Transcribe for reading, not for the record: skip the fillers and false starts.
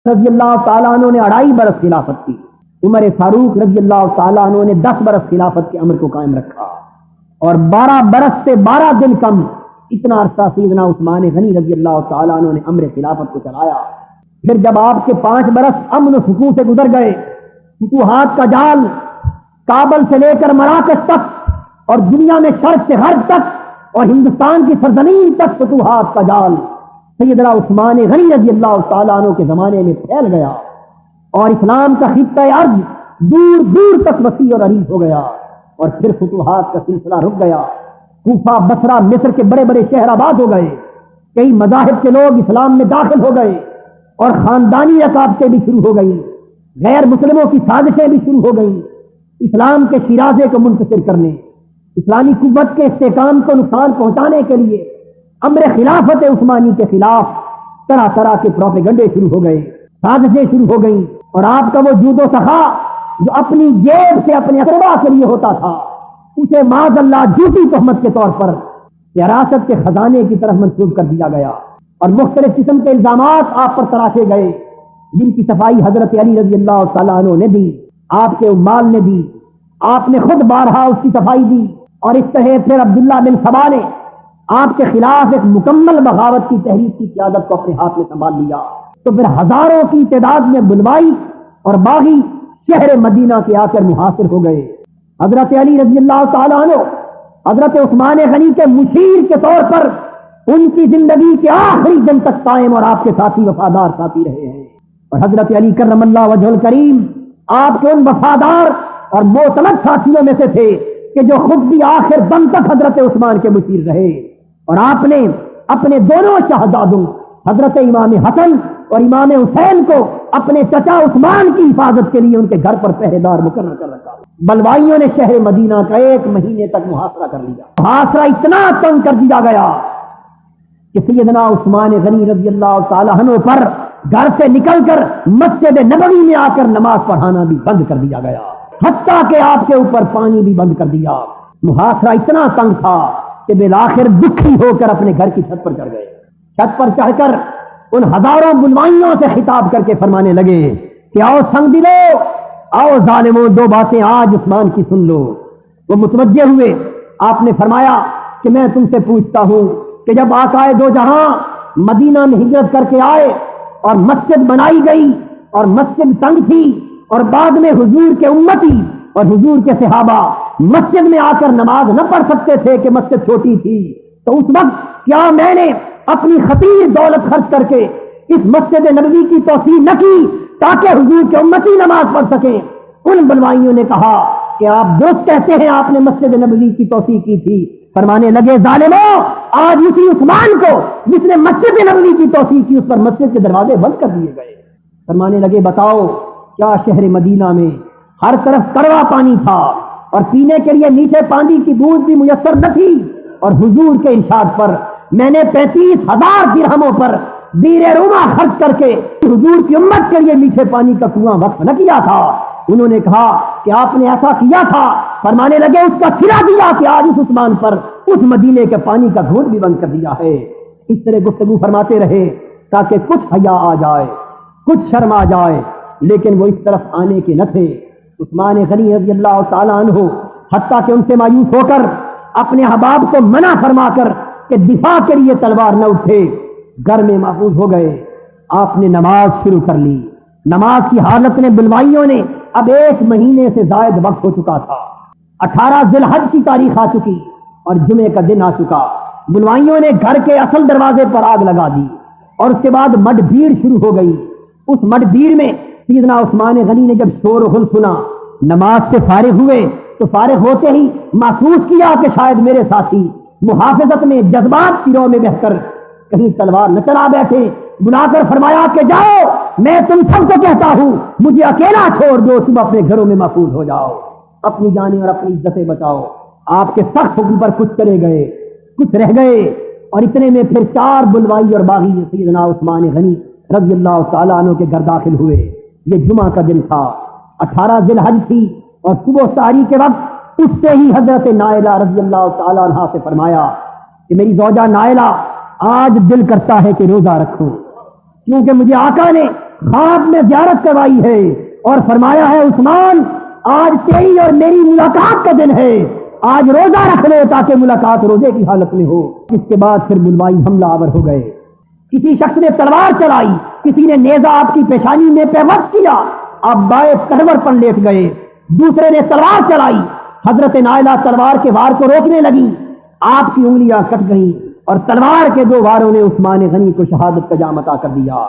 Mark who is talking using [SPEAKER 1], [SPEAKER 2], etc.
[SPEAKER 1] رضی اللہ تعالیٰ عنہ نے 2.5 برس خلافت کی، عمر فاروق رضی اللہ تعالیٰ عنہ نے 10 برس خلافت کے امر کو قائم رکھا، اور 12 برس سے 12 دن کم اتنا عرصہ سیدنا عثمان غنی رضی اللہ تعالیٰ عنہ نے امر خلافت کو چلایا۔ پھر جب آپ کے 5 برس امن و سکون سے گزر گئے، فتوحات کا جال کابل سے لے کر مراکش تک اور دنیا میں شرق سے غرب تک اور ہندوستان کی سرزمین تک فتوحات کا جال سیدنا عثمان غنی رضی اللہ تعالیٰ عنہ کے زمانے میں پھیل گیا، اور اسلام کا خطہ ارض دور دور تک وسیع اور عریض ہو گیا، اور پھر فتوحات کا سلسلہ رک گیا۔ کوفہ، بصرہ، مصر کے بڑے بڑے شہر آباد ہو گئے، کئی مذاہب کے لوگ اسلام میں داخل ہو گئے، اور خاندانی رکاوٹیں بھی شروع ہو گئیں، غیر مسلموں کی سازشیں بھی شروع ہو گئیں اسلام کے شیرازے کو منتشر کرنے، اسلامی قوت کے استحکام کو نقصان پہنچانے کے لیے امر خلافت عثمانی کے خلاف طرح طرح کے پروپیگنڈے شروع ہو گئے، سازشیں شروع ہو گئیں، اور آپ کا وہ جود و سخا جو اپنی جیب سے اپنے اقربا کے لیے ہوتا تھا، اسے معاذ اللہ جھوٹی تہمت کے طور پر حراست کے خزانے کی طرف منسوب کر دیا گیا، اور مختلف قسم کے الزامات آپ پر تراشے گئے، جن کی صفائی حضرت علی رضی اللہ تعالیٰ عنہ نے دی، آپ کے عمال نے دی، آپ نے خود بارہا اس کی صفائی دی، اور اس طرح پھر عبداللہ بن سبا نے آپ کے خلاف ایک مکمل بغاوت کی تحریک کی قیادت کو اپنے ہاتھ میں سنبھال لیا، تو پھر ہزاروں کی تعداد میں بلوائی اور باغی شہر مدینہ کے آ کر محاصر ہو گئے۔ حضرت علی رضی اللہ تعالیٰ عنہ حضرت عثمان غنی کے مشیر کے طور پر ان کی زندگی کے آخری دن تک قائم اور آپ کے ساتھی وفادار ساتھی رہے ہیں، اور حضرت علی کرم اللہ وجہ الکریم آپ کے ان وفادار اور معتمد ساتھیوں میں سے تھے کہ جو خود بھی آخر دم تک حضرت عثمان کے مشیر رہے، اور آپ نے اپنے دونوں شہزادوں حضرت امام حسن اور امام حسین کو اپنے چچا عثمان کی حفاظت کے لیے ان کے گھر پر پہرے دار مقرر کر رکھا۔ بلوائیوں نے شہر مدینہ کا 1 مہینے تک محاصرہ کر لیا، محاصرہ اتنا تنگ کر دیا گیا کہ سیدنا عثمان غنی رضی اللہ تعالیٰ عنہ پر گھر سے نکل کر مسجد نبوی میں آ کر نماز پڑھانا بھی بند کر دیا گیا، حتیٰ کہ آپ کے اوپر پانی بھی بند کر دیا۔ محاصرہ اتنا تنگ تھا کہ بالآخر دکھی ہو کر اپنے گھر کی چھت پر چڑھ گئے۔ چھت پر چڑھ کر ان ہزاروں بلوائیوں سے خطاب کر کے فرمانے لگے کہ آؤ سنگ دلو، آؤ ظالموں، 2 باتیں آج عثمان کی سن لو۔ وہ متوجہ ہوئے، آپ نے فرمایا کہ میں تم سے پوچھتا ہوں کہ جب آقا دو جہاں مدینہ میں ہجرت کر کے آئے اور مسجد بنائی گئی اور مسجد تنگ تھی، اور بعد میں حضور کے امتی اور حضور کے صحابہ مسجد میں آ کر نماز نہ پڑھ سکتے تھے کہ مسجد چھوٹی تھی، تو اس وقت کیا میں نے اپنی خطیر دولت خرچ کر کے اس مسجد نبوی کی توسیع نہ کی تاکہ حضور کے امتی نماز پڑھ سکیں؟ ان بلوائیوں نے کہا کہ آپ درست کہتے ہیں، آپ نے مسجد نبوی کی توسیع کی تھی۔ فرمانے لگے ظالموں، آج اسی عثمان کو جس نے مسجد نبوی کی توسیع کی اس پر مسجد کے دروازے بند کر دیے گئے۔ فرمانے لگے بتاؤ کیا شہر مدینہ میں ہر طرف کڑوا پانی تھا اور پینے کے لیے میٹھے پانی کی بوند بھی میسر نہ تھی، اور حضور کے ارشاد پر میں نے 35,000 درہموں پر بیر روما خرچ کر کے حضور کی امت کے لیے میٹھے پانی کا کنواں وقف نہ کیا تھا؟ انہوں نے کہا کہ آپ نے ایسا کیا تھا۔ فرمانے لگے اس کا صلہ دیا کہ آج اس عثمان پر اس مدینے کے پانی کا گھونٹ بھی بند کر دیا ہے۔ اس طرح گفتگو فرماتے رہے تاکہ کچھ حیا آ جائے، کچھ شرم آ جائے، لیکن وہ اس طرف آنے کے نہ تھے۔ عثمان غنی رضی اللہ تعالیٰ عنہ حتیٰ کہ ان سے مایوس ہو کر اپنے احباب کو منع فرما کر کہ دفاع کے لیے تلوار نہ اٹھے، گھر میں محفوظ ہو گئے۔ آپ نے نماز شروع کر لی۔ نماز کی حالت میں بلوائیوں نے اب 1 مہینے سے زائد وقت ہو چکا تھا، 18 ذی الحج کی تاریخ آ چکی اور جمعے کا دن آ چکا۔ بلوائیوں نے گھر کے اصل دروازے پر آگ لگا دی، اور اس کے بعد مڈ بھیڑ شروع ہو گئی۔ اس مڈ بھیڑ میں سیدنا عثمان غنی نے جب شور و غل سنا، نماز سے فارغ ہوئے تو فارغ ہوتے ہی محسوس کیا کہ شاید میرے ساتھی محافظت میں جذبات کی رو میں بہہ کر کہیں تلوار نہ چلا بیٹھے۔ بلا کر فرمایا کہ جاؤ، میں تم سب کو کہتا ہوں مجھے اکیلا چھوڑ دو، تم اپنے گھروں میں محفوظ ہو جاؤ، اپنی جانیں اور اپنی عزتیں بچاؤ۔ آپ کے سخت حکم پر کچھ چلے گئے، کچھ رہ گئے، اور اتنے میں پھر 4 بلوائی اور باغی سیدنا عثمان غنی رضی اللہ تعالیٰ عنہ کے گھر داخل ہوئے۔ یہ جمعہ کا دن تھا، 18 ذی الحج تھی، اور صبح سحری کے وقت اٹھتے ہی حضرت نائلہ رضی اللہ تعالیٰ عنہ سے فرمایا کہ میری زوجہ نائلہ، آج دل کرتا ہے کہ روزہ رکھوں، کیونکہ مجھے آقا نے خواب میں زیارت کروائی ہے اور فرمایا ہے عثمان آج تیری اور میری ملاقات کا دن ہے، آج روزہ رکھ لو تاکہ ملاقات روزے کی حالت میں ہو۔ اس کے بعد پھر بلوائی حملہ آور ہو گئے، کسی شخص نے تلوار چلائی، کسی نے نیزہ آپ کی پیشانی میں پیوست کیا، آپ بائیں کڑور پر لیٹ گئے، دوسرے نے تلوار چلائی، حضرت نائلہ تلوار کے وار کو روکنے لگی، آپ کی انگلیاں کٹ گئیں اور تلوار کے دو واروں نے عثمان غنی کو شہادت کا جام عطا کر دیا۔